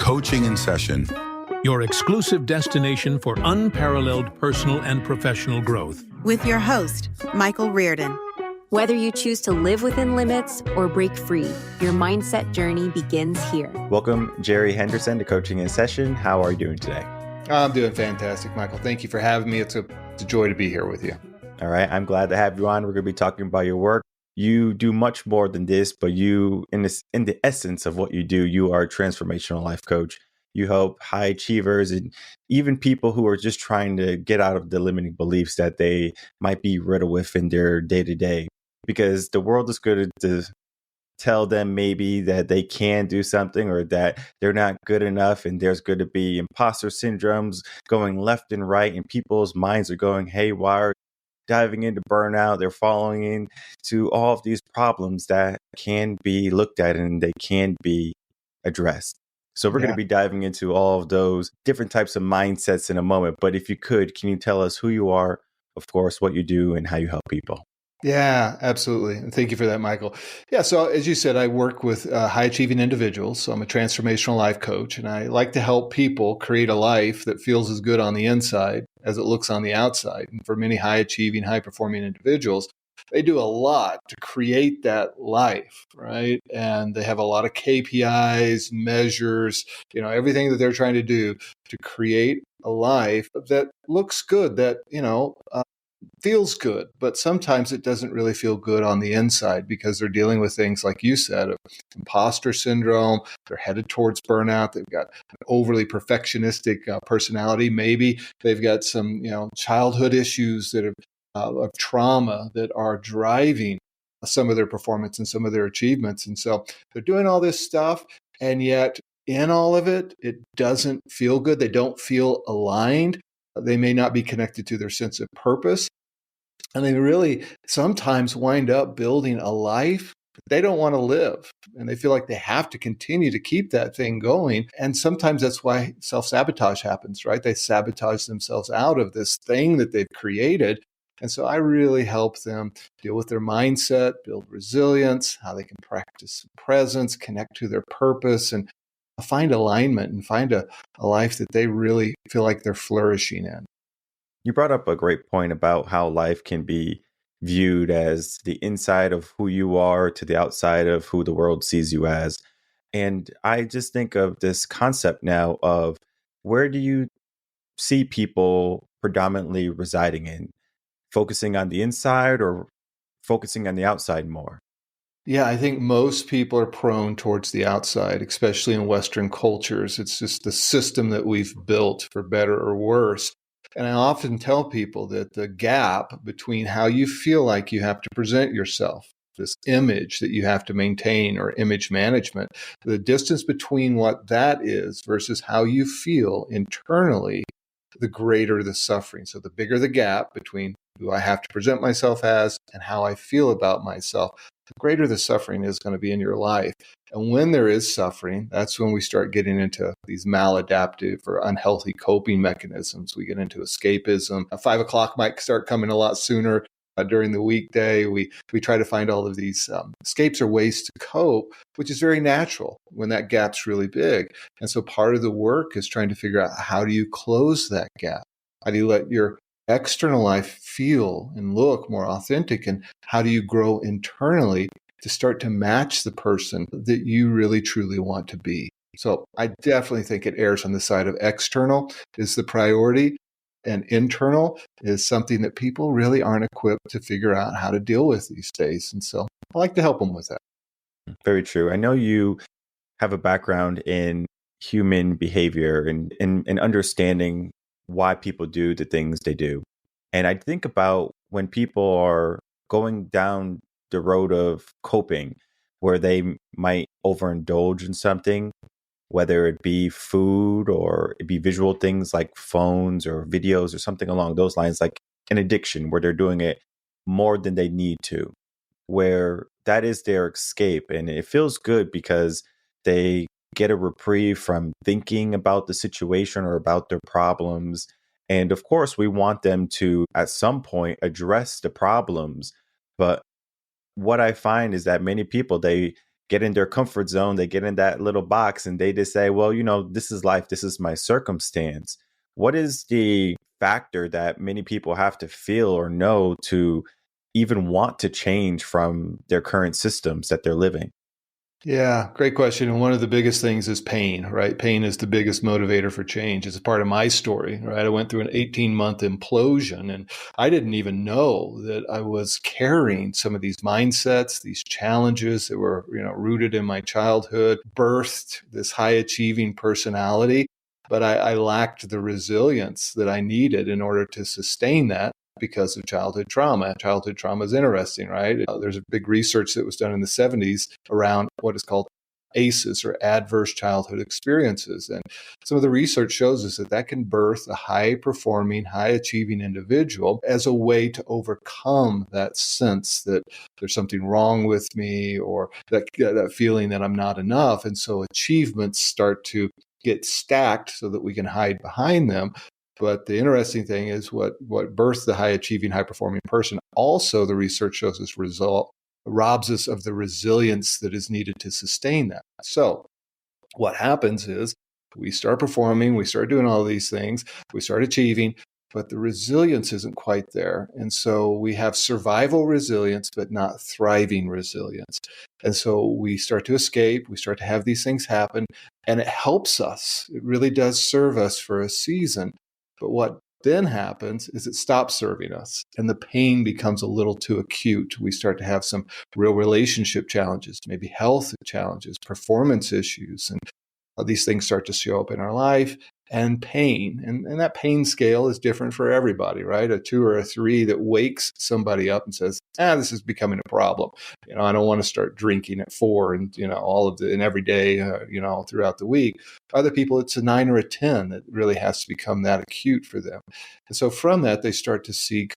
Coaching in Session. Your exclusive destination for unparalleled personal and professional growth. With your host, Michael Rearden. Whether you choose to live within limits or break free, your mindset journey begins here. Welcome, Jerry Henderson, to Coaching in Session. How are you doing today? I'm doing fantastic, Michael. Thank you for having me. It's a joy to be here with you. All right. I'm glad to have you on. We're going to be talking about your work. You do much more than this, but you, in the essence of what you do, you are a transformational life coach. You help high achievers and even people who are just trying to get out of the limiting beliefs that they might be riddled with in their day-to-day. Because the world is good to tell them maybe that they can do something or that they're not good enough, and there's going to be imposter syndromes going left and right, and people's minds are going haywire, diving into burnout. They're falling into all of these problems that can be looked at and they can be addressed. So we're going to be diving into all of those different types of mindsets in a moment. But if you could, can you tell us who you are, of course, what you do, and how you help people? Yeah, absolutely. And thank you for that, Michael. Yeah, so as you said, I work with high-achieving individuals. So I'm a transformational life coach, and I like to help people create a life that feels as good on the inside as it looks on the outside. And for many high-achieving, high-performing individuals, they do a lot to create that life, right? And they have a lot of KPIs, measures, everything that they're trying to do to create a life that looks good, that, feels good, but sometimes it doesn't really feel good on the inside because they're dealing with things like you said, of imposter syndrome. They're headed towards burnout. They've got an overly perfectionistic personality. Maybe they've got some, childhood issues that of trauma that are driving some of their performance and some of their achievements. And so they're doing all this stuff, and yet in all of it, it doesn't feel good. They don't feel aligned. They may not be connected to their sense of purpose. And they really sometimes wind up building a life that they don't want to live. And they feel like they have to continue to keep that thing going. And sometimes that's why self-sabotage happens, right? They sabotage themselves out of this thing that they've created. And so I really help them deal with their mindset, build resilience, how they can practice presence, connect to their purpose, and find alignment and find a life that they really feel like they're flourishing in. You brought up a great point about how life can be viewed as the inside of who you are to the outside of who the world sees you as. And I just think of this concept now of, where do you see people predominantly residing in? Focusing on the inside or focusing on the outside more? Yeah, I think most people are prone towards the outside, especially in Western cultures. It's just the system that we've built, for better or worse. And I often tell people that the gap between how you feel like you have to present yourself, this image that you have to maintain, or image management, the distance between what that is versus how you feel internally, the greater the suffering. So the bigger the gap between who I have to present myself as and how I feel about myself, the greater the suffering is going to be in your life. And when there is suffering, that's when we start getting into these maladaptive or unhealthy coping mechanisms. We get into escapism. 5 o'clock might start coming a lot sooner during the weekday. We try to find all of these escapes or ways to cope, which is very natural when that gap's really big. And so part of the work is trying to figure out, how do you close that gap? How do you let your external life feel and look more authentic? And how do you grow internally to start to match the person that you really truly want to be? So I definitely think it errs on the side of external is the priority, and internal is something that people really aren't equipped to figure out how to deal with these days. And so I like to help them with that. Very true. I know you have a background in human behavior and understanding why people do the things they do. And I think about when people are going down the road of coping, where they might overindulge in something, whether it be food or it be visual things like phones or videos or something along those lines, like an addiction where they're doing it more than they need to, where that is their escape. And it feels good because they get a reprieve from thinking about the situation or about their problems. And of course, we want them to, at some point, address the problems. But what I find is that many people, they get in their comfort zone, they get in that little box and they just say, well, this is life, this is my circumstance. What is the factor that many people have to feel or know to even want to change from their current systems that they're living? Yeah, great question. And one of the biggest things is pain, right? Pain is the biggest motivator for change. It's a part of my story, right? I went through an 18-month implosion, and I didn't even know that I was carrying some of these mindsets, these challenges that were, rooted in my childhood, birthed this high-achieving personality. But I lacked the resilience that I needed in order to sustain that, because of childhood trauma. Childhood trauma is interesting, right? There's a big research that was done in the 70s around what is called ACEs, or adverse childhood experiences. And some of the research shows us that can birth a high-performing, high-achieving individual as a way to overcome that sense that there's something wrong with me, or that feeling that I'm not enough. And so achievements start to get stacked so that we can hide behind them. But the interesting thing is what births the high-achieving, high-performing person, also the research shows us robs us of the resilience that is needed to sustain that. So what happens is we start performing, we start doing all these things, we start achieving, but the resilience isn't quite there. And so we have survival resilience, but not thriving resilience. And so we start to escape, we start to have these things happen, and it helps us. It really does serve us for a season. But what then happens is it stops serving us, and the pain becomes a little too acute. We start to have some real relationship challenges, maybe health challenges, performance issues, and these things start to show up in our life, and pain. And that pain scale is different for everybody, right? A 2 or a 3 that wakes somebody up and says, this is becoming a problem. I don't want to start drinking at 4 and, and every day, throughout the week. Other people, it's a 9 or a 10 that really has to become that acute for them. And so from that, they start to seek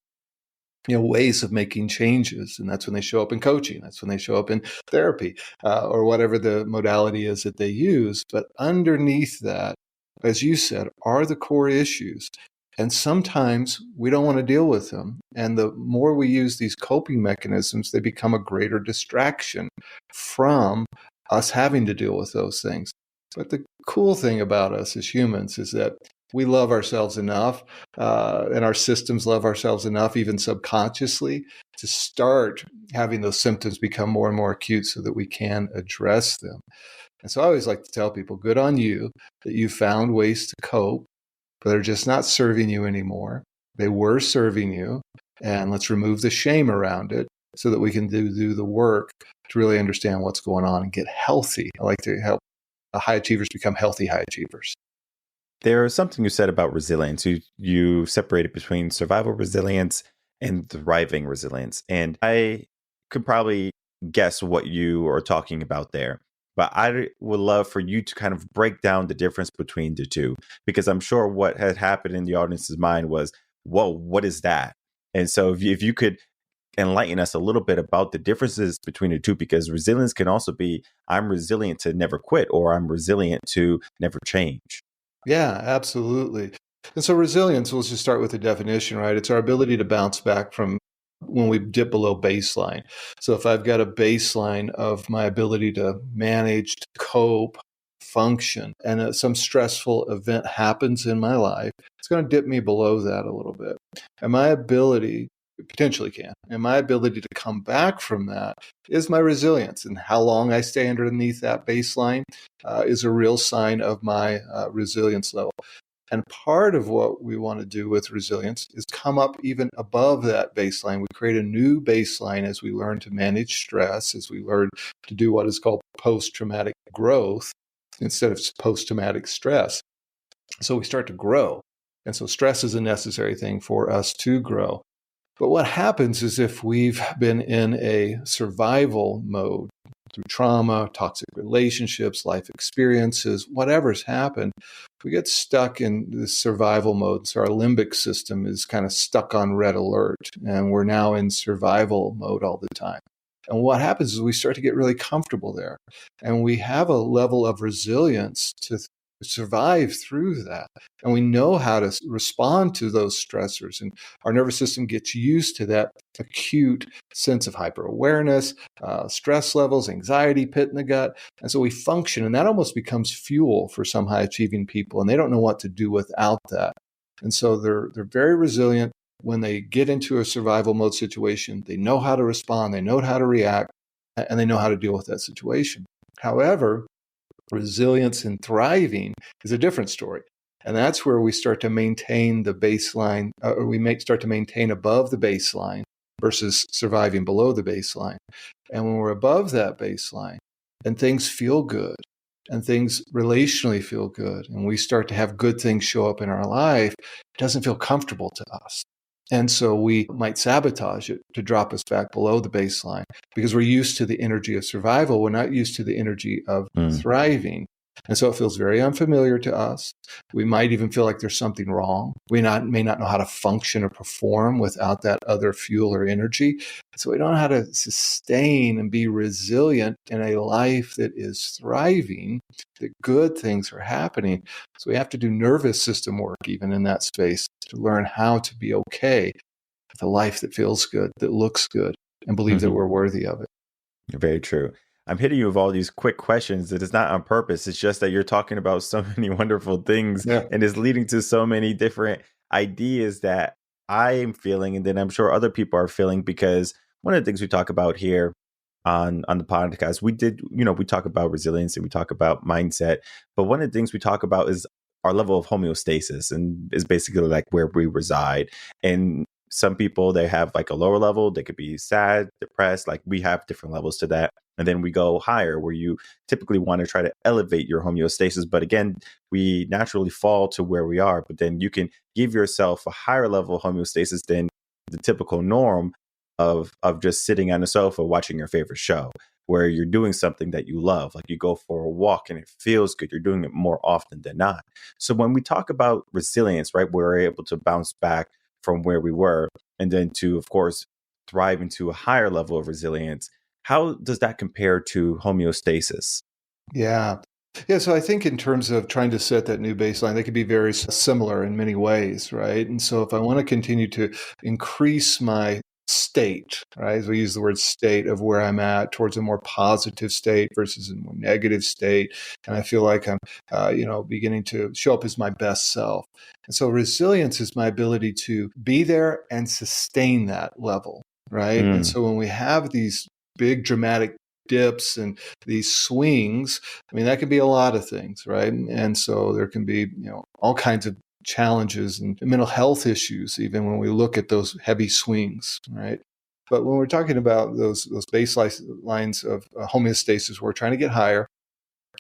ways of making changes. And that's when they show up in coaching. That's when they show up in therapy, or whatever the modality is that they use. But underneath that, as you said, are the core issues. And sometimes we don't want to deal with them. And the more we use these coping mechanisms, they become a greater distraction from us having to deal with those things. But the cool thing about us as humans is that we love ourselves enough, and our systems love ourselves enough, even subconsciously, to start having those symptoms become more and more acute so that we can address them. And so I always like to tell people, good on you that you found ways to cope, but they're just not serving you anymore. They were serving you, and let's remove the shame around it so that we can do the work to really understand what's going on and get healthy. I like to help high achievers become healthy high achievers. There's something you said about resilience. You separated between survival resilience and thriving resilience. And I could probably guess what you are talking about there. But I would love for you to kind of break down the difference between the two, because I'm sure what had happened in the audience's mind was, whoa, what is that? And so if you could enlighten us a little bit about the differences between the two, because resilience can also be, I'm resilient to never quit, or I'm resilient to never change. Yeah, absolutely. And so resilience, let's just start with the definition, right? It's our ability to bounce back from when we dip below baseline. So if I've got a baseline of my ability to manage, to cope, function, and some stressful event happens in my life, it's going to dip me below that a little bit. And my ability, potentially can, and my ability to come back from that is my resilience. And how long I stay underneath that baseline is a real sign of my resilience level. And part of what we want to do with resilience is come up even above that baseline. We create a new baseline as we learn to manage stress, as we learn to do what is called post-traumatic growth instead of post-traumatic stress. So we start to grow. And so stress is a necessary thing for us to grow. But what happens is if we've been in a survival mode through trauma, toxic relationships, life experiences, whatever's happened, we get stuck in this survival mode. So our limbic system is kind of stuck on red alert, and we're now in survival mode all the time. And what happens is we start to get really comfortable there, and we have a level of resilience to survive through that. And we know how to respond to those stressors. And our nervous system gets used to that acute sense of hyper-awareness, stress levels, anxiety pit in the gut. And so we function, and that almost becomes fuel for some high-achieving people, and they don't know what to do without that. And so they're very resilient. When they get into a survival mode situation, they know how to respond, they know how to react, and they know how to deal with that situation. However, resilience and thriving is a different story. And that's where we start to maintain the baseline, or start to maintain above the baseline versus surviving below the baseline. And when we're above that baseline and things feel good and things relationally feel good, and we start to have good things show up in our life, it doesn't feel comfortable to us. And so we might sabotage it to drop us back below the baseline because we're used to the energy of survival. We're not used to the energy of thriving. And so it feels very unfamiliar to us. We might even feel like there's something wrong. We may not know how to function or perform without that other fuel or energy. So we don't know how to sustain and be resilient in a life that is thriving, that good things are happening. So we have to do nervous system work even in that space to learn how to be okay with a life that feels good, that looks good, and believe that we're worthy of it. Very true. I'm hitting you with all these quick questions that is not on purpose. It's just that you're talking about so many wonderful things and is leading to so many different ideas that I am feeling, and then I'm sure other people are feeling, because one of the things we talk about here on the podcast, we talk about resilience and we talk about mindset, but one of the things we talk about is our level of homeostasis, and is basically like where we reside. And some people, they have like a lower level, they could be sad, depressed, like we have different levels to that. And then we go higher, where you typically want to try to elevate your homeostasis. But again, we naturally fall to where we are. But then you can give yourself a higher level of homeostasis than the typical norm of just sitting on a sofa watching your favorite show, where you're doing something that you love. Like you go for a walk and it feels good. You're doing it more often than not. So when we talk about resilience, right, we're able to bounce back from where we were, and then to, of course, thrive into a higher level of resilience. How does that compare to homeostasis? Yeah. So I think in terms of trying to set that new baseline, they could be very similar in many ways, right? And so if I want to continue to increase my state, right, as we use the word state, of where I'm at towards a more positive state versus a more negative state, and I feel like I'm, beginning to show up as my best self. And so resilience is my ability to be there and sustain that level, right? And so when we have these big dramatic dips and these swings, I mean, that can be a lot of things, right? And so there can be, all kinds of challenges and mental health issues, even when we look at those heavy swings, right? But when we're talking about those baselines of homeostasis, we're trying to get higher.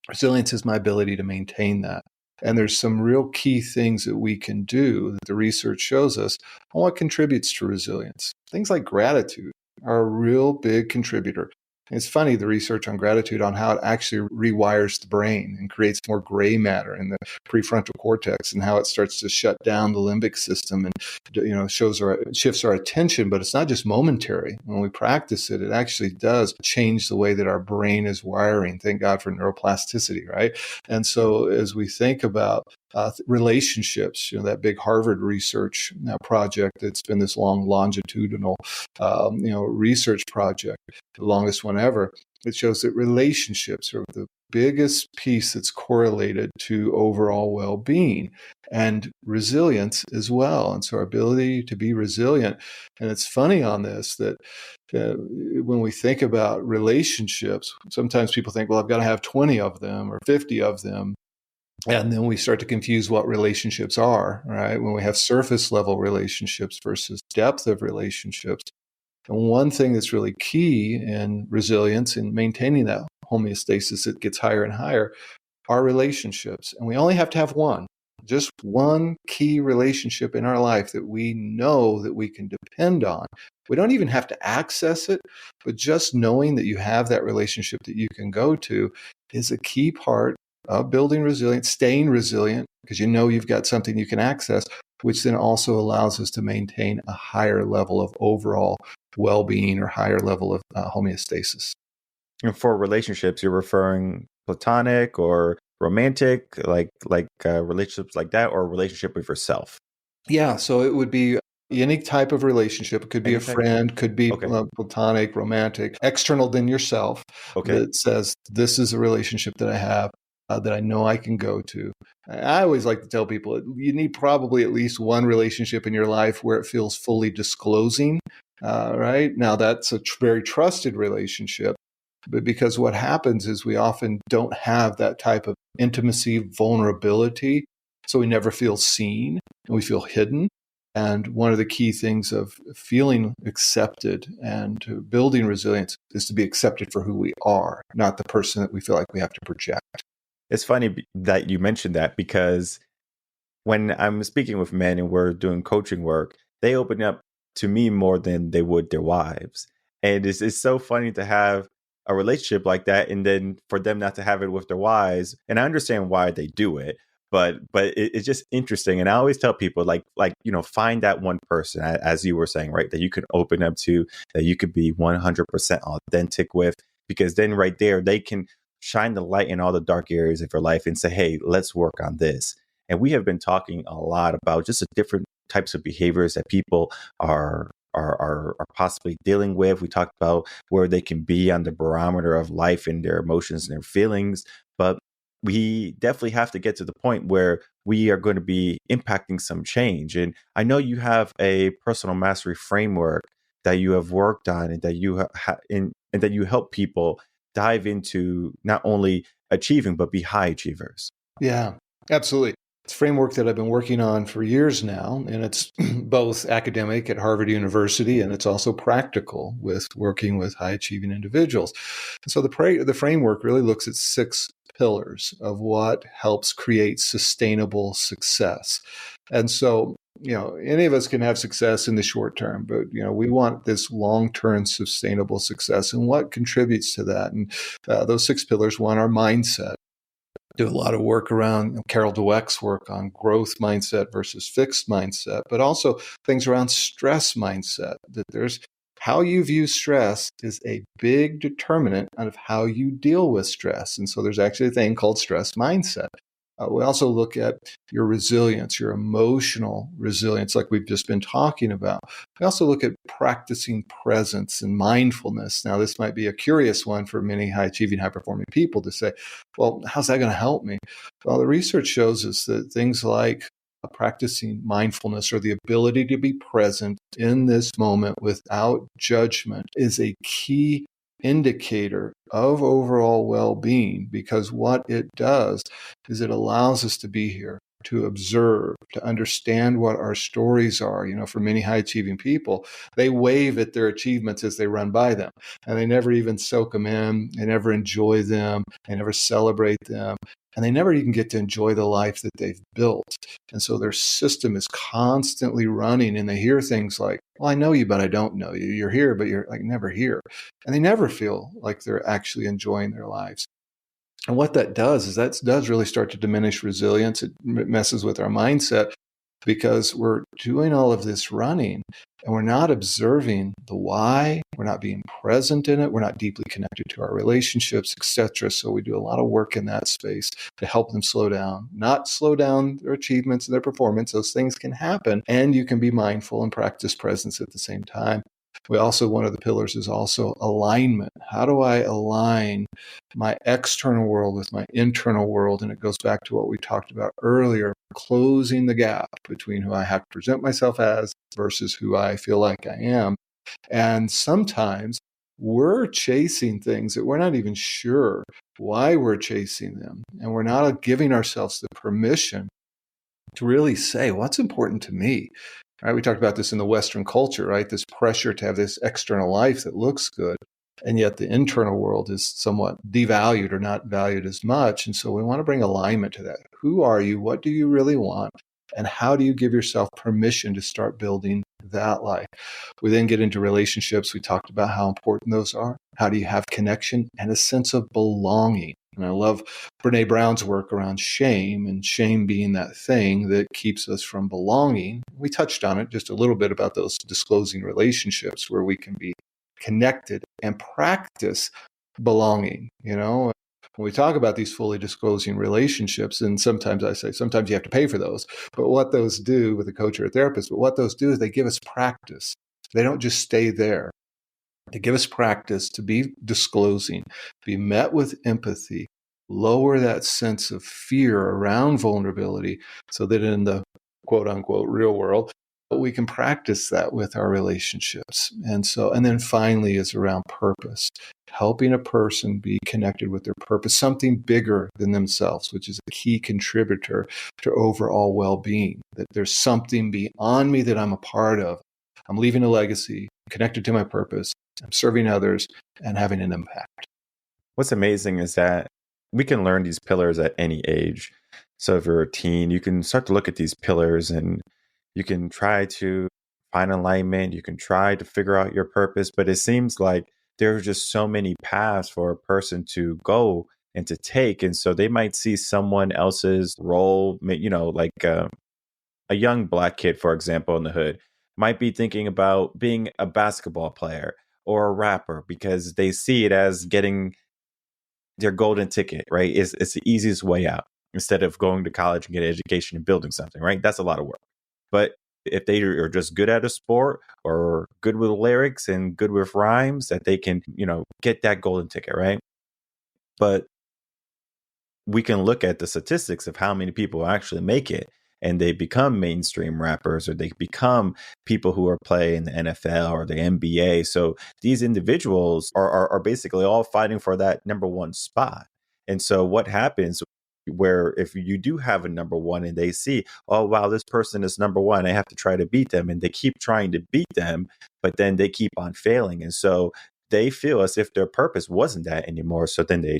Resilience is my ability to maintain that. And there's some real key things that we can do that the research shows us on what contributes to resilience. Things like gratitude are a real big contributor. It's funny, the research on gratitude, on how it actually rewires the brain and creates more gray matter in the prefrontal cortex, and how it starts to shut down the limbic system and, shifts our attention. But it's not just momentary. When we practice it, it actually does change the way that our brain is wiring. Thank God for neuroplasticity, right? And so as we think about relationships, that big Harvard research project that's been this long longitudinal, research project, the longest one ever, it shows that relationships are the biggest piece that's correlated to overall well-being and resilience as well. And so our ability to be resilient, and it's funny on this that when we think about relationships, sometimes people think, well, I've got to have 20 of them or 50 of them. And then we start to confuse what relationships are, right? When we have surface level relationships versus depth of relationships. And one thing that's really key in resilience and maintaining that homeostasis that gets higher and higher are relationships. And we only have to have one, just one key relationship in our life that we know that we can depend on. We don't even have to access it, but just knowing that you have that relationship that you can go to is a key part of building resilience, staying resilient, because you've got something you can access, which then also allows us to maintain a higher level of overall well-being or higher level of homeostasis. And for relationships, you're referring platonic or romantic, relationships like that, or a relationship with yourself? Yeah, so it would be any type of relationship. It could be Any a type? friend, could be Okay. platonic, romantic, external than yourself, Okay. that says, this is a relationship that I have, that I know I can go to. I always like to tell people, you need probably at least one relationship in your life where it feels fully disclosing, right? Now, that's a very trusted relationship. But because what happens is we often don't have that type of intimacy, vulnerability. So we never feel seen and we feel hidden. And one of the key things of feeling accepted and building resilience is to be accepted for who we are, not the person that we feel like we have to project. It's funny that you mentioned that, because when I'm speaking with men and we're doing coaching work, they open up to me more than they would their wives. And it's so funny to have a relationship like that, and then for them not to have it with their wives. And I understand why they do it, but it's just interesting. And I always tell people, find that one person, as you were saying, right, that you can open up to, that you could be 100% authentic with, because then right there, they can shine the light in all the dark areas of your life and say, hey, let's work on this. And we have been talking a lot about just the different types of behaviors that people are possibly dealing with. We talked about where they can be on the barometer of life and their emotions and their feelings. But we definitely have to get to the point where we are going to be impacting some change. And I know you have a personal mastery framework that you have worked on, and that you and that you help people dive into not only achieving, but be high achievers. Yeah, absolutely. It's a framework that I've been working on for years now, and it's both academic at Harvard University, and it's also practical with working with high achieving individuals. So the framework really looks at 6 pillars of what helps create sustainable success. And so, any of us can have success in the short term, but, we want this long-term sustainable success. And what contributes to that? And those 6 pillars, one, our mindset. Do a lot of work around Carol Dweck's work on growth mindset versus fixed mindset, but also things around stress mindset. That there's how you view stress is a big determinant of how you deal with stress. And so there's actually a thing called stress mindset. We also look at your resilience, your emotional resilience, like we've just been talking about. We also look at practicing presence and mindfulness. Now, this might be a curious one for many high-achieving, high-performing people to say, well, how's that going to help me? Well, the research shows us that things like practicing mindfulness, or the ability to be present in this moment without judgment, is a key indicator of overall well-being, because what it does is it allows us to be here, to observe, to understand what our stories are. For many high-achieving people, they wave at their achievements as they run by them, and they never even soak them in, they never enjoy them, they never celebrate them, and they never even get to enjoy the life that they've built. And so their system is constantly running, and they hear things like, well, I know you, but I don't know you. You're here, but you're like never here. And they never feel like they're actually enjoying their lives. And what that does is that does really start to diminish resilience. It messes with our mindset, because we're doing all of this running and we're not observing the why. We're not being present in it. We're not deeply connected to our relationships, etc. So we do a lot of work in that space to help them slow down, not slow down their achievements and their performance. Those things can happen, and you can be mindful and practice presence at the same time. One of the pillars is also alignment. How do I align my external world with my internal world? And it goes back to what we talked about earlier, closing the gap between who I have to present myself as versus who I feel like I am. And sometimes we're chasing things that we're not even sure why we're chasing them. And we're not giving ourselves the permission to really say, what's important to me? Right? We talked about this in the Western culture, right? This pressure to have this external life that looks good, and yet the internal world is somewhat devalued or not valued as much. And so we want to bring alignment to that. Who are you? What do you really want? And how do you give yourself permission to start building that life? We then get into relationships. We talked about how important those are. How do you have connection and a sense of belonging? And I love Brene Brown's work around shame, and shame being that thing that keeps us from belonging. We touched on it just a little bit about those disclosing relationships where we can be connected and practice belonging. when we talk about these fully disclosing relationships, and sometimes I say, sometimes you have to pay for those, but what those do with a coach or a therapist, but what those do is they give us practice. They don't just stay there. They give us practice to be disclosing, be met with empathy, lower that sense of fear around vulnerability so that in the quote unquote real world, we can practice that with our relationships. And then finally is around purpose, helping a person be connected with their purpose, something bigger than themselves, which is a key contributor to overall well-being, that there's something beyond me that I'm a part of. I'm leaving a legacy connected to my purpose. I'm serving others and having an impact. What's amazing is that we can learn these pillars at any age. So if you're a teen, you can start to look at these pillars and you can try to find alignment. You can try to figure out your purpose, but it seems like there are just so many paths for a person to go and to take. And so they might see someone else's role, like a young Black kid, for example, in the hood, might be thinking about being a basketball player or a rapper because they see it as getting their golden ticket, right? It's the easiest way out instead of going to college and get an education and building something, right? That's a lot of work. But if they are just good at a sport or good with lyrics and good with rhymes, that they can, get that golden ticket, right? But we can look at the statistics of how many people actually make it and they become mainstream rappers or they become people who are playing in the NFL or the NBA. So these individuals are basically all fighting for that number one spot. And so what happens where if you do have a number one and they see, oh, wow, this person is number one, I have to try to beat them. And they keep trying to beat them, but then they keep on failing. And so they feel as if their purpose wasn't that anymore. So then they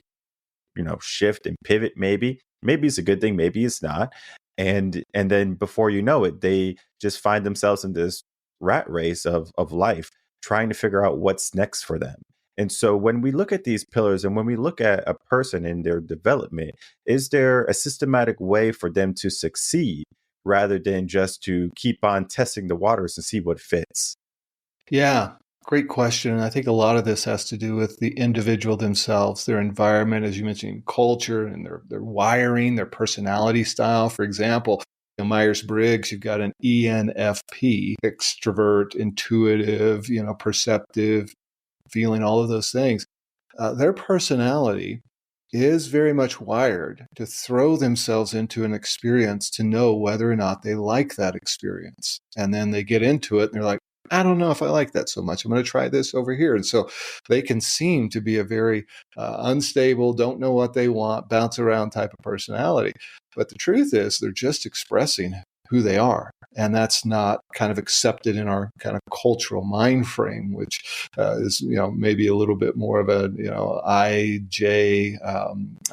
shift and pivot. Maybe it's a good thing, maybe it's not, and then before you know it, they just find themselves in this rat race of life, trying to figure out what's next for them. And so when we look at these pillars and when we look at a person in their development, is there a systematic way for them to succeed rather than just to keep on testing the waters and see what fits? Yeah, great question. And I think a lot of this has to do with the individual themselves, their environment, as you mentioned, culture and their wiring, their personality style. For example, Myers-Briggs, you've got an ENFP, extrovert, intuitive, perceptive, feeling all of those things. Their personality is very much wired to throw themselves into an experience to know whether or not they like that experience. And then they get into it and they're like, I don't know if I like that so much. I'm going to try this over here. And so they can seem to be a very unstable, don't know what they want, bounce around type of personality. But the truth is they're just expressing who they are. And that's not kind of accepted in our kind of cultural mind frame, which is, maybe a little bit more of a, IJ.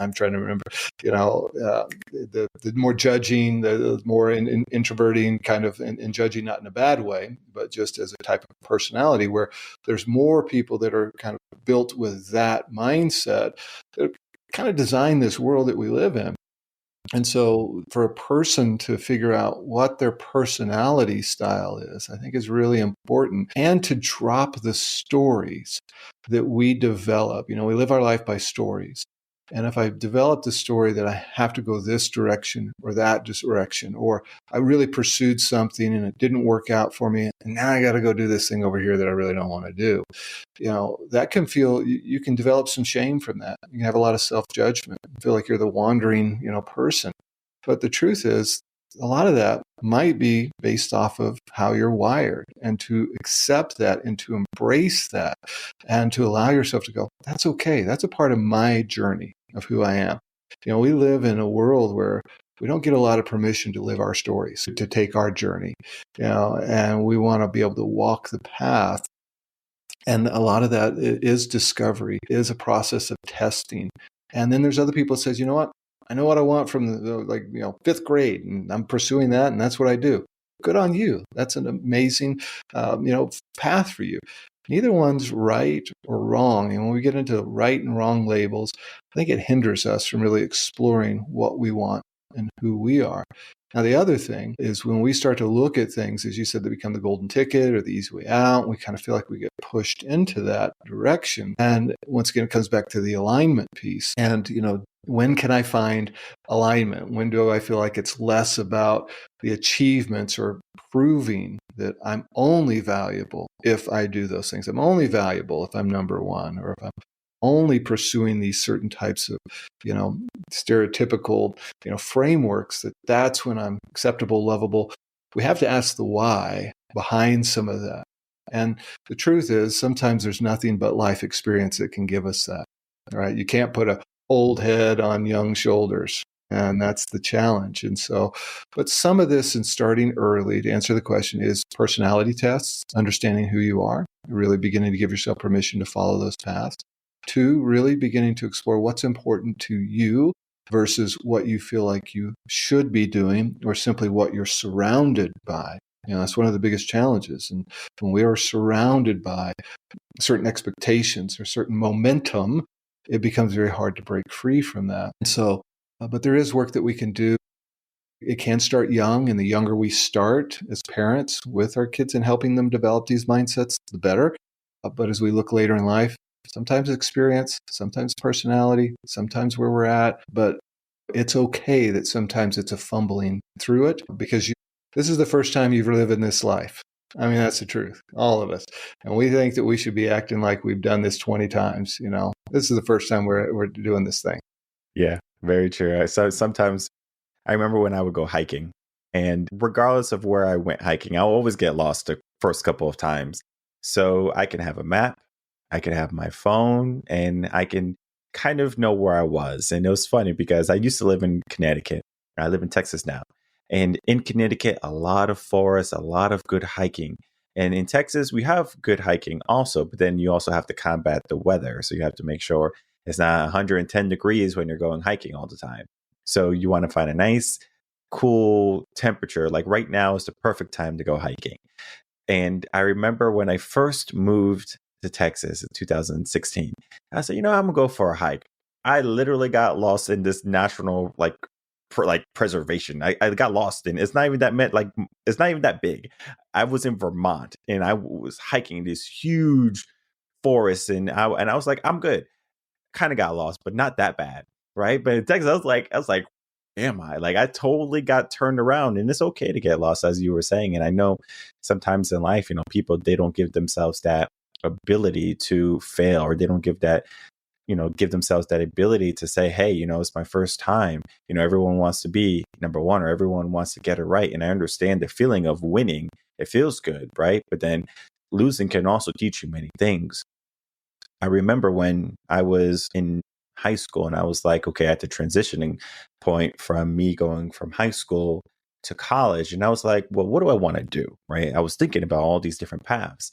I'm trying to remember, the more judging, the more introverting kind of, and judging not in a bad way, but just as a type of personality where there's more people that are kind of built with that mindset that kind of design this world that we live in. And so for a person to figure out what their personality style is, I think is really important. And to drop the stories that we develop. We live our life by stories. And if I've developed a story that I have to go this direction or that direction, or I really pursued something and it didn't work out for me, and now I got to go do this thing over here that I really don't want to do, that can feel, you can develop some shame from that. You can have a lot of self-judgment, feel like you're the wandering, person. But the truth is, a lot of that might be based off of how you're wired, and to accept that and to embrace that and to allow yourself to go, that's okay. That's a part of my journey of who I am. We live in a world where we don't get a lot of permission to live our stories, to take our journey, and we want to be able to walk the path. And a lot of that is discovery, is a process of testing. And then there's other people that says, you know what? I know what I want from the fifth grade, and I'm pursuing that, and that's what I do. Good on you. That's an amazing, path for you. Neither one's right or wrong. And when we get into right and wrong labels, I think it hinders us from really exploring what we want and who we are. Now, the other thing is when we start to look at things, as you said, that become the golden ticket or the easy way out, we kind of feel like we get pushed into that direction. And once again, it comes back to the alignment piece. And, when can I find alignment? When do I feel like it's less about the achievements or proving that I'm only valuable if I do those things? I'm only valuable if I'm number one, or if I'm only pursuing these certain types of, stereotypical, frameworks, that's when I'm acceptable, lovable. We have to ask the why behind some of that. And the truth is, sometimes there's nothing but life experience that can give us that, right? You can't put a old head on young shoulders. And that's the challenge. And so, but some of this, in starting early to answer the question, is personality tests, understanding who you are, really beginning to give yourself permission to follow those paths. 2, really beginning to explore what's important to you versus what you feel like you should be doing, or simply what you're surrounded by. That's one of the biggest challenges. And when we are surrounded by certain expectations or certain momentum, it becomes very hard to break free from that. So, but there is work that we can do. It can start young, and the younger we start as parents with our kids and helping them develop these mindsets, the better. But as we look later in life, sometimes experience, sometimes personality, sometimes where we're at. But it's okay that sometimes it's a fumbling through it, because this is the first time you've lived in this life. I mean, that's the truth, all of us. And we think that we should be acting like we've done this 20 times. This is the first time we're doing this thing. Yeah, very true. So sometimes I remember when I would go hiking, and regardless of where I went hiking, I'll always get lost the first couple of times. So I can have a map, I can have my phone, and I can kind of know where I was. And it was funny because I used to live in Connecticut. I live in Texas now. And in Connecticut, a lot of forests, a lot of good hiking. And in Texas, we have good hiking also, but then you also have to combat the weather. So you have to make sure it's not 110 degrees when you're going hiking all the time. So you want to find a nice, cool temperature. Like right now is the perfect time to go hiking. And I remember when I first moved to Texas in 2016, I said, I'm going to go for a hike. I literally got lost in this national, preservation. I got lost in. It's not even it's not even that big. I was in Vermont, and I was hiking this huge forest, and I was like, I'm good. Kind of got lost, but not that bad, right? But in Texas, I was like, am I? Like, I totally got turned around, and it's okay to get lost, as you were saying. And I know sometimes in life, people, they don't give themselves that ability to fail, or they don't give themselves that ability to say, hey, it's my first time. Everyone wants to be number one, or everyone wants to get it right. And I understand the feeling of winning. It feels good, right? But then losing can also teach you many things. I remember when I was in high school, and I was like, okay, at the transitioning point from me going from high school to college. And I was like, well, what do I want to do? Right. I was thinking about all these different paths.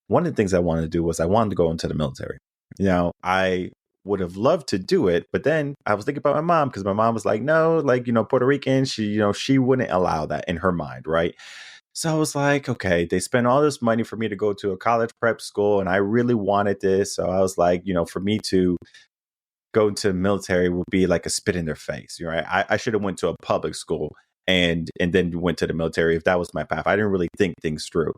One of the things I wanted to do was I wanted to go into the military. I would have loved to do it, but then I was thinking about my mom, because my mom was like, no, Puerto Rican, she wouldn't allow that in her mind. Right. So I was like, okay, they spent all this money for me to go to a college prep school, and I really wanted this. So I was like, for me to go into the military would be like a spit in their face. Right. I should have went to a public school and then went to the military if that was my path. I didn't really think things through.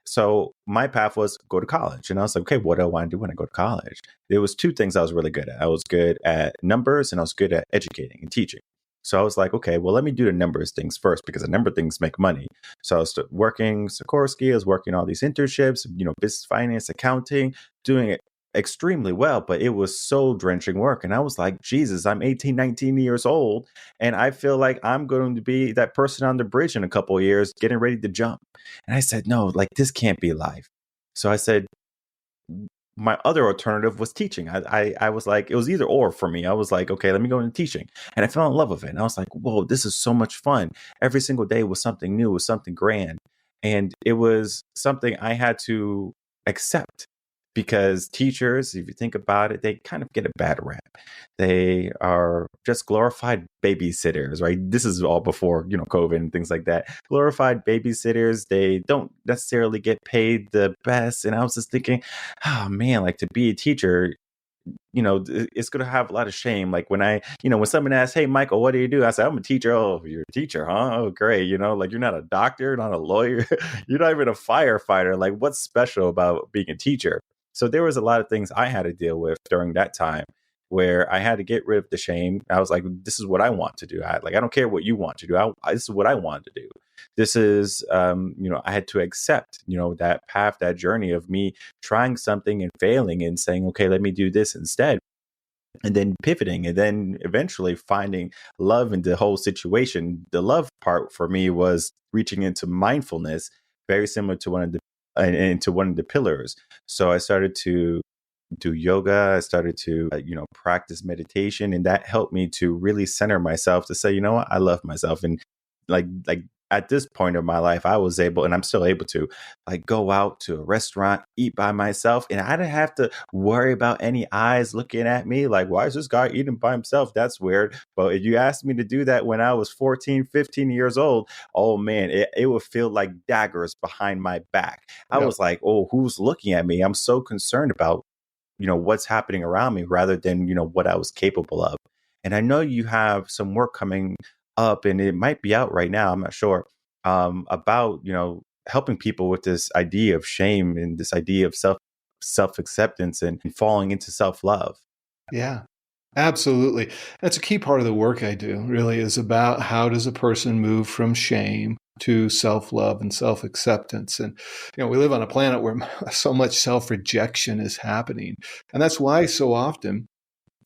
So my path was go to college. And I was like, okay, what do I want to do when I go to college? There was 2 things I was really good at. I was good at numbers, and I was good at educating and teaching. So I was like, okay, well, let me do the numbers things first, because the number things make money. So I was working Sikorsky, I was working all these internships, business finance, accounting, doing it extremely well, but it was soul drenching work. And I was like, Jesus, I'm 18, 19 years old. And I feel like I'm going to be that person on the bridge in a couple of years getting ready to jump. And I said, no, this can't be life. So I said, my other alternative was teaching. I was like, it was either or for me. I was like, okay, let me go into teaching. And I fell in love with it. And I was like, whoa, this is so much fun. Every single day was something new, was something grand. And it was something I had to accept, because teachers, if you think about it, they kind of get a bad rap. They are just glorified babysitters, right? This is all before, COVID and things like that. Glorified babysitters. They don't necessarily get paid the best. And I was just thinking, oh man, to be a teacher, it's going to have a lot of shame. Like when someone asks, "Hey, Michael, what do you do?" I say, "I'm a teacher." "Oh, you're a teacher, huh? Oh, great." Like you're not a doctor, not a lawyer. You're not even a firefighter. Like, what's special about being a teacher? So there was a lot of things I had to deal with during that time where I had to get rid of the shame. I was like, this is what I want to do. I don't care what you want to do. This is what I want to do. This is, I had to accept, that path, that journey of me trying something and failing and saying, okay, let me do this instead. And then pivoting and then eventually finding love in the whole situation. The love part for me was reaching into mindfulness, very similar to one of the pillars. So I started to do yoga. I started to, practice meditation, and that helped me to really center myself to say, you know what, I love myself. And like at this point of my life, I was able, and I'm still able to, like, go out to a restaurant, eat by myself, and I didn't have to worry about any eyes looking at me. Like, why is this guy eating by himself? That's weird. But if you asked me to do that when I was 14, 15 years old, oh man, it would feel like daggers behind my back. I was like, oh, who's looking at me? I'm so concerned about what's happening around me rather than what I was capable of. And I know you have some work coming up, and it might be out right now, I'm not sure, about helping people with this idea of shame and this idea of self acceptance and falling into self-love. Yeah, absolutely. That's a key part of the work I do, really, is about how does a person move from shame to self-love and self-acceptance. And, we live on a planet where so much self-rejection is happening. And that's why so often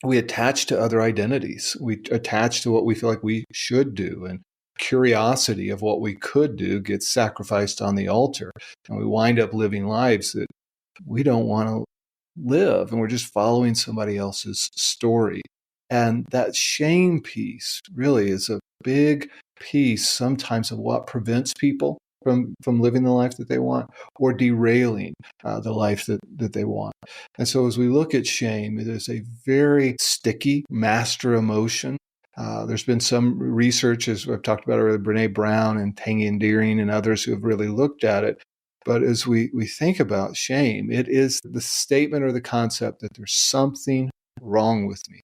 we attach to other identities. We attach to what we feel like we should do. And curiosity of what we could do gets sacrificed on the altar. And we wind up living lives that we don't want to live. And we're just following somebody else's story. And that shame piece really is a big piece sometimes of what prevents people from living the life that they want or derailing the life that they want. And so as we look at shame, it is a very sticky master emotion. There's been some research, as I've talked about earlier, Brene Brown and Tanguy Deering and others who have really looked at it. But as we think about shame, it is the statement or the concept that there's something wrong with me,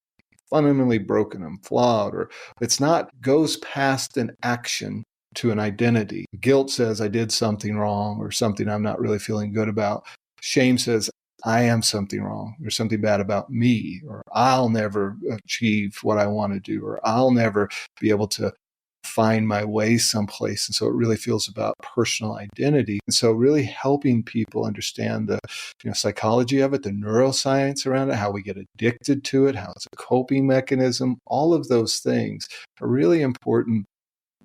fundamentally broken, I'm flawed, or it's not, goes past an action to an identity. Guilt says I did something wrong or something I'm not really feeling good about. Shame says I am something wrong. There's something bad about me, or I'll never achieve what I want to do, or I'll never be able to find my way someplace. And so it really feels about personal identity. And so really helping people understand the psychology of it, the neuroscience around it, how we get addicted to it, how it's a coping mechanism, all of those things are really important.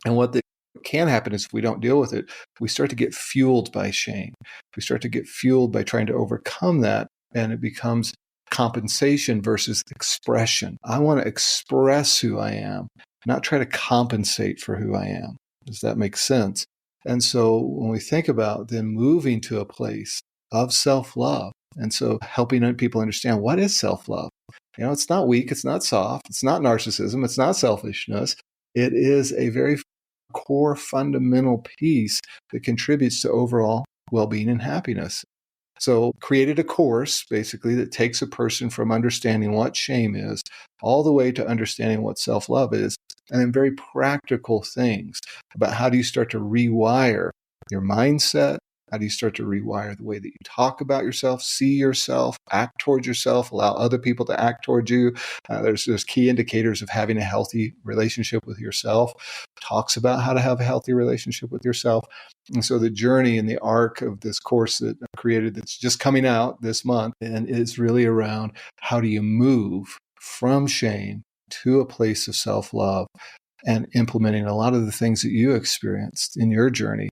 And what can happen is if we don't deal with it, we start to get fueled by shame. We start to get fueled by trying to overcome that, and it becomes compensation versus expression. I want to express who I am, not try to compensate for who I am. Does that make sense? And so when we think about then moving to a place of self-love, and so helping people understand what is self-love. It's not weak, it's not soft, it's not narcissism, it's not selfishness. It is a very core fundamental piece that contributes to overall well-being and happiness. So created a course basically that takes a person from understanding what shame is all the way to understanding what self-love is, and then very practical things about how do you start to rewire your mindset. How do you start to rewire the way that you talk about yourself, see yourself, act towards yourself, allow other people to act towards you? There's key indicators of having a healthy relationship with yourself. Talks about how to have a healthy relationship with yourself. And so the journey and the arc of this course that I created that's just coming out this month and is really around how do you move from shame to a place of self-love and implementing a lot of the things that you experienced in your journey,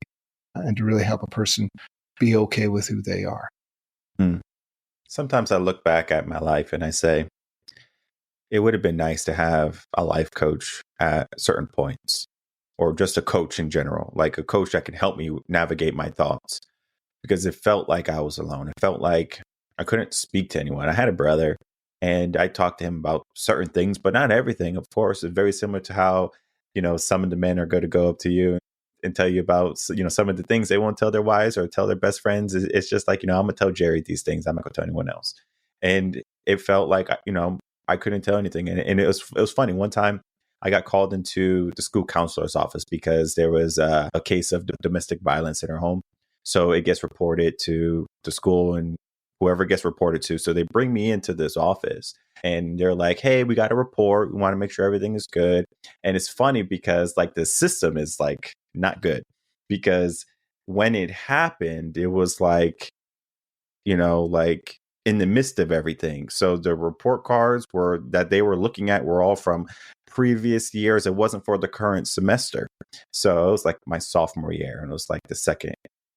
and to really help a person be okay with who they are. Sometimes I look back at my life and I say, it would have been nice to have a life coach at certain points, or just a coach in general, like a coach that can help me navigate my thoughts, because it felt like I was alone. It felt like I couldn't speak to anyone. I had a brother and I talked to him about certain things, but not everything. Of course, it's very similar to how, some of the men are going to go up to you and tell you about, some of the things they won't tell their wives or tell their best friends. It's just like, I'm going to tell Jerry these things. I'm not going to tell anyone else. And it felt like, I couldn't tell anything. And it was funny. One time I got called into the school counselor's office because there was a case of domestic violence in her home. So it gets reported to the school and whoever gets reported to. So they bring me into this office and they're like, hey, we got a report. We want to make sure everything is good. And it's funny because like the system is like not good, because when it happened, it was like, like in the midst of everything. So the report cards that they were looking at were all from previous years. It wasn't for the current semester. So it was like my sophomore year and it was like the second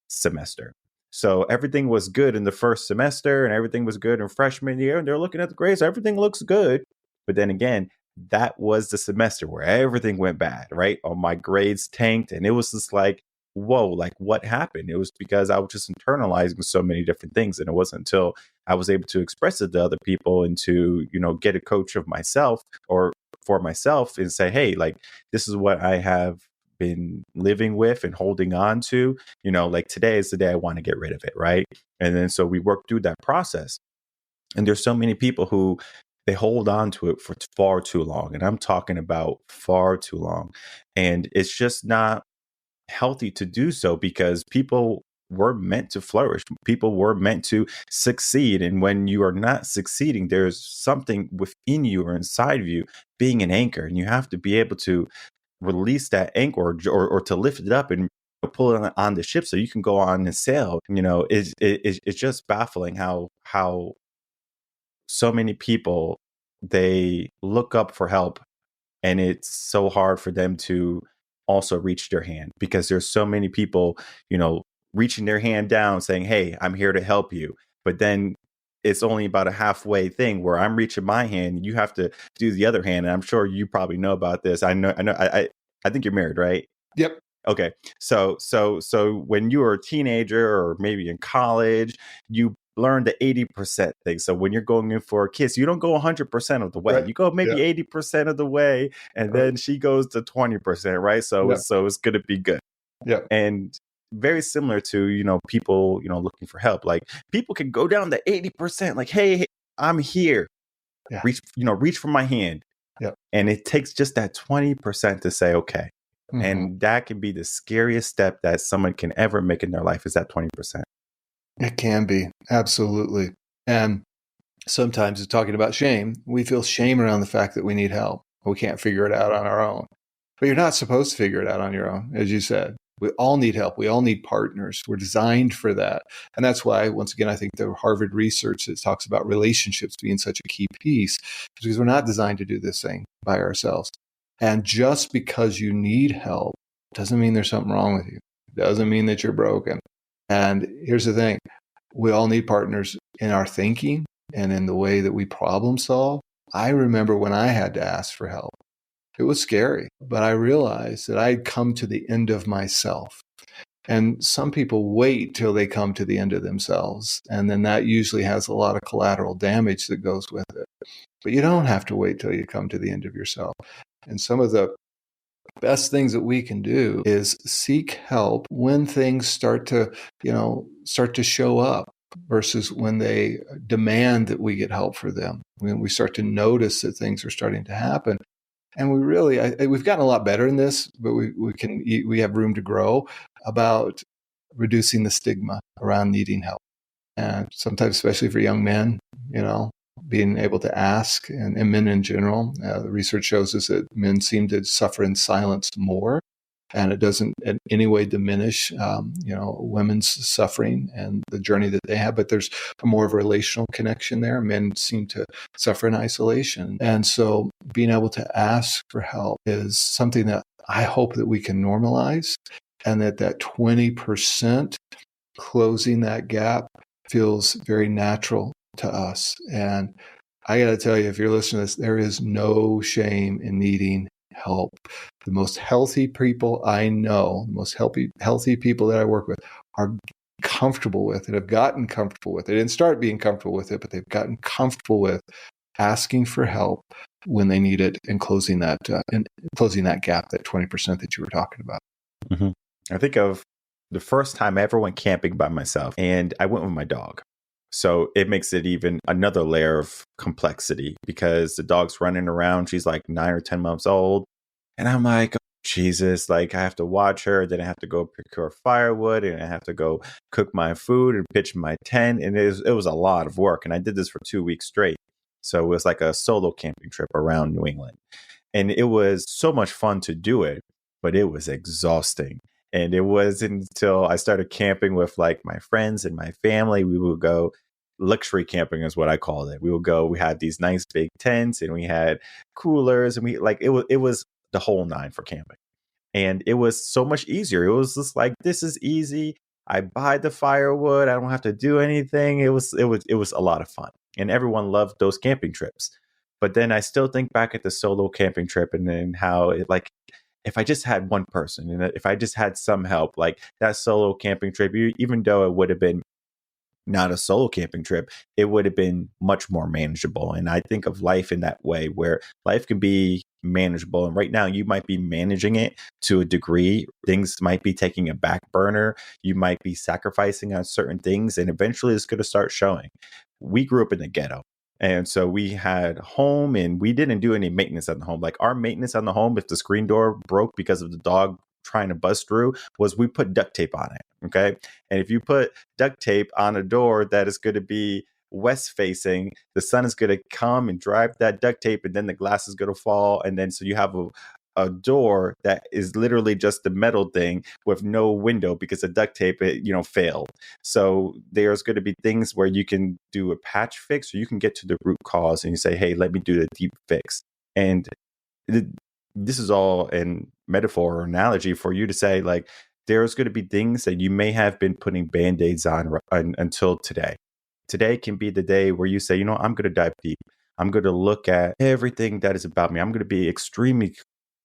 semester. So everything was good in the first semester and everything was good in freshman year. And they're looking at the grades. Everything looks good. But then again, that was the semester where everything went bad, right? All my grades tanked. And it was just like, whoa, like what happened? It was because I was just internalizing so many different things. And it wasn't until I was able to express it to other people and to, get a coach of myself or for myself and say, hey, like, this is what I have been living with and holding on to, like today is the day I want to get rid of it. Right. And then so we work through that process. And there's so many people who they hold on to it for far too long. And I'm talking about far too long. And it's just not healthy to do so, because people were meant to flourish. People were meant to succeed. And when you are not succeeding, there's something within you or inside of you being an anchor. And you have to be able to release that anchor or to lift it up and pull it on the ship so you can go on and sail. It's just baffling how so many people, they look up for help and it's so hard for them to also reach their hand, because there's so many people, reaching their hand down saying, hey, I'm here to help you. But then it's only about a halfway thing where I'm reaching my hand. You have to do the other hand. And I'm sure you probably know about this. I think you're married, right? Yep. Okay. So when you were a teenager or maybe in college, you learn the 80% thing. So when you're going in for a kiss, you don't go 100% of the way. Right. You go maybe 80% of the way, and then she goes to 20%, right? So it's going to be good. Yeah. And very similar to, people, looking for help. Like people can go down to 80%, like, hey, I'm here. Yeah. Reach for my hand. Yeah. And it takes just that 20% to say, okay. Mm-hmm. And that can be the scariest step that someone can ever make in their life, is that 20%. It can be. Absolutely. And sometimes talking about shame, we feel shame around the fact that we need help. We can't figure it out on our own. But you're not supposed to figure it out on your own, as you said. We all need help. We all need partners. We're designed for that. And that's why, once again, I think the Harvard research that talks about relationships being such a key piece, because we're not designed to do this thing by ourselves. And just because you need help doesn't mean there's something wrong with you. Doesn't mean that you're broken. And here's the thing. We all need partners in our thinking and in the way that we problem solve. I remember when I had to ask for help. It was scary, but I realized that I'd come to the end of myself. And some people wait till they come to the end of themselves. And then that usually has a lot of collateral damage that goes with it. But you don't have to wait till you come to the end of yourself. And some of the best things that we can do is seek help when things start to show up versus when they demand that we get help for them. When we start to notice that things are starting to happen. And we really, we've gotten a lot better in this, but we have room to grow about reducing the stigma around needing help. And sometimes, especially for young men, being able to ask, and men in general, the research shows us that men seem to suffer in silence more, and it doesn't in any way diminish, women's suffering and the journey that they have. But there's more of a relational connection there. Men seem to suffer in isolation, and so being able to ask for help is something that I hope that we can normalize, and that 20% closing that gap feels very natural to us. And I got to tell you, if you're listening to this, there is no shame in needing help. The most healthy people I know, the most healthy people that I work with are comfortable with it, have gotten comfortable with it. They didn't start being comfortable with it, but they've gotten comfortable with asking for help when they need it and closing that gap, that 20% that you were talking about. Mm-hmm. I think of the first time I ever went camping by myself, and I went with my dog. So it makes it even another layer of complexity because the dog's running around. She's like 9 or 10 months old. And I'm like, oh, Jesus, like I have to watch her. Then I have to go procure firewood and I have to go cook my food and pitch my tent. And it was a lot of work. And I did this for 2 weeks straight. So it was like a solo camping trip around New England. And it was so much fun to do it, but it was exhausting. And it wasn't until I started camping with like my friends and my family. We would go luxury camping is what I called it. We had these nice big tents and we had coolers and it was the whole nine for camping. And it was so much easier. It was just like, this is easy. I buy the firewood. I don't have to do anything. It was a lot of fun. And everyone loved those camping trips. But then I still think back at the solo camping trip and then how it like, if I just had one person and if I just had some help, like that solo camping trip, even though it would have been not a solo camping trip, it would have been much more manageable. And I think of life in that way where life can be manageable. And right now you might be managing it to a degree. Things might be taking a back burner. You might be sacrificing on certain things and eventually it's going to start showing. We grew up in the ghetto. And so we had home and we didn't do any maintenance on the home. Like our maintenance on the home, if the screen door broke because of the dog trying to bust through, was we put duct tape on it. Okay. And if you put duct tape on a door that is going to be west facing, the sun is going to come and drive that duct tape and then the glass is going to fall. And then so you have a door that is literally just the metal thing with no window because the duct tape, failed. So there's going to be things where you can do a patch fix or you can get to the root cause and you say, hey, let me do the deep fix. And this is all in metaphor or analogy for you to say, like, there's going to be things that you may have been putting Band-Aids on until today. Today can be the day where you say, I'm going to dive deep. I'm going to look at everything that is about me. I'm going to be extremely,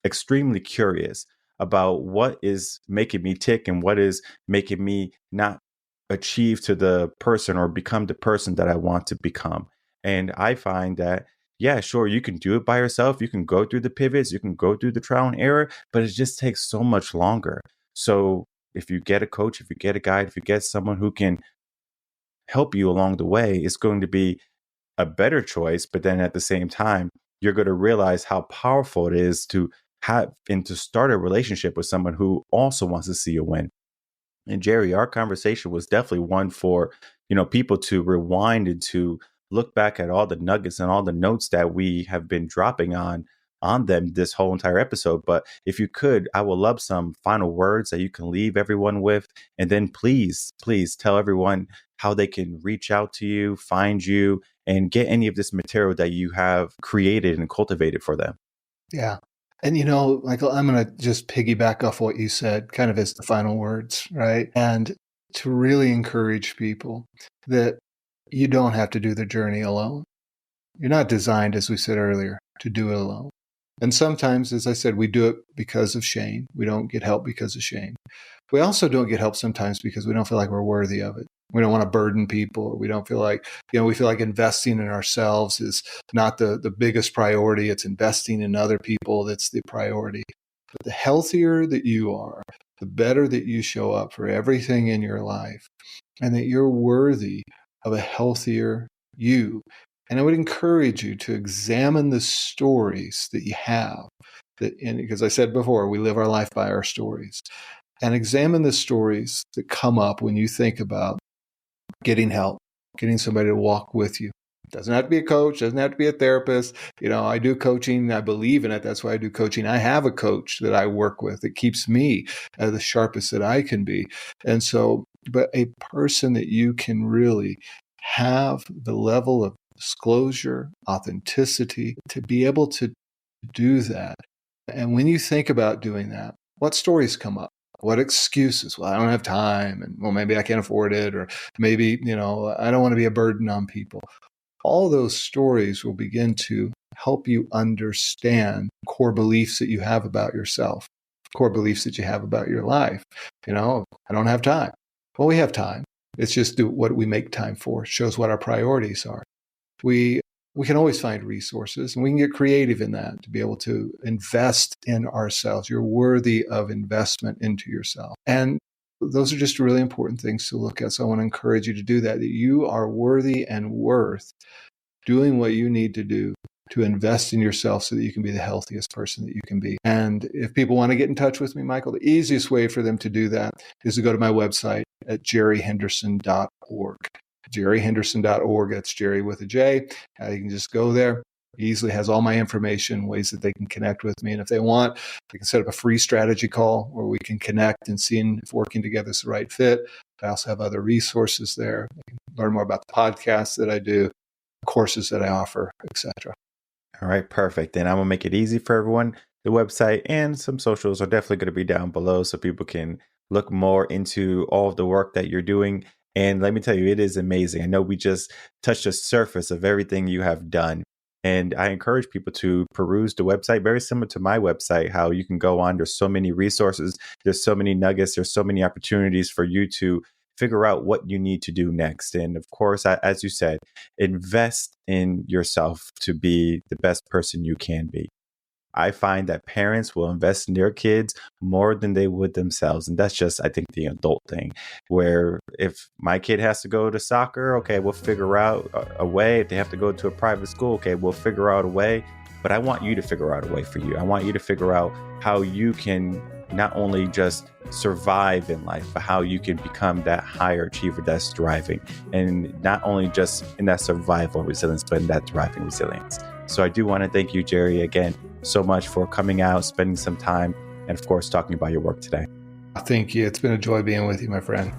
extremely curious about what is making me tick and what is making me not achieve to the person or become the person that I want to become. And I find that, yeah, sure, you can do it by yourself. You can go through the pivots, you can go through the trial and error, but it just takes so much longer. So if you get a coach, if you get a guide, if you get someone who can help you along the way, it's going to be a better choice. But then at the same time, you're going to realize how powerful it is to have and to start a relationship with someone who also wants to see you win. And Jerry, our conversation was definitely one for, people to rewind and to look back at all the nuggets and all the notes that we have been dropping on them this whole entire episode. But if you could, I would love some final words that you can leave everyone with. And then please tell everyone how they can reach out to you, find you, and get any of this material that you have created and cultivated for them. Yeah. And, Michael, I'm going to just piggyback off what you said, kind of as the final words, right? And to really encourage people that you don't have to do the journey alone. You're not designed, as we said earlier, to do it alone. And sometimes, as I said, we do it because of shame. We don't get help because of shame. We also don't get help sometimes because we don't feel like we're worthy of it. We don't want to burden people. Or we don't feel like, we feel like investing in ourselves is not the biggest priority. It's investing in other people that's the priority. But the healthier that you are, the better that you show up for everything in your life, and that you're worthy of a healthier you. And I would encourage you to examine the stories that you have. Because I said before, we live our life by our stories. And examine the stories that come up when you think about getting help, getting somebody to walk with you. It doesn't have to be a coach, doesn't have to be a therapist. I do coaching. I believe in it. That's why I do coaching. I have a coach that I work with that keeps me the sharpest that I can be. And so, but a person that you can really have the level of disclosure, authenticity, to be able to do that. And when you think about doing that, what stories come up? What excuses? Well, I don't have time, and well, maybe I can't afford it, or maybe, I don't want to be a burden on people. All those stories will begin to help you understand core beliefs that you have about yourself, core beliefs that you have about your life. I don't have time. Well, we have time. It's just what we make time for. It shows what our priorities are. We can always find resources, and we can get creative in that to be able to invest in ourselves. You're worthy of investment into yourself. And Those are just really important things to look at. So I want to encourage you to do that you are worthy and worth doing what you need to do to invest in yourself so that you can be the healthiest person that you can be. And if people want to get in touch with me, Michael, the easiest way for them to do that is to go to my website at jerryhenderson.org. jerryhenderson.org. That's Jerry with a J. You can just go there. It easily has all my information, ways that they can connect with me. And if they want, they can set up a free strategy call where we can connect and see if working together is the right fit. I also have other resources there. You can learn more about the podcasts that I do, courses that I offer, etc. All right, perfect. And I'm going to make it easy for everyone. The website and some socials are definitely going to be down below so people can look more into all of the work that you're doing. And let me tell you, it is amazing. I know we just touched the surface of everything you have done. And I encourage people to peruse the website, very similar to my website, how you can go on. There's so many resources. There's so many nuggets. There's so many opportunities for you to figure out what you need to do next. And of course, as you said, invest in yourself to be the best person you can be. I find that parents will invest in their kids more than they would themselves. And that's just, I think, the adult thing, where if my kid has to go to soccer, okay, we'll figure out a way. If they have to go to a private school, okay, we'll figure out a way. But I want you to figure out a way for you. I want you to figure out how you can not only just survive in life, but how you can become that higher achiever that's thriving. And not only just in that survival resilience, but in that thriving resilience. So I do want to thank you, Jerry, again, so much for coming out, spending some time, and of course, talking about your work today. Thank you. It's been a joy being with you, my friend.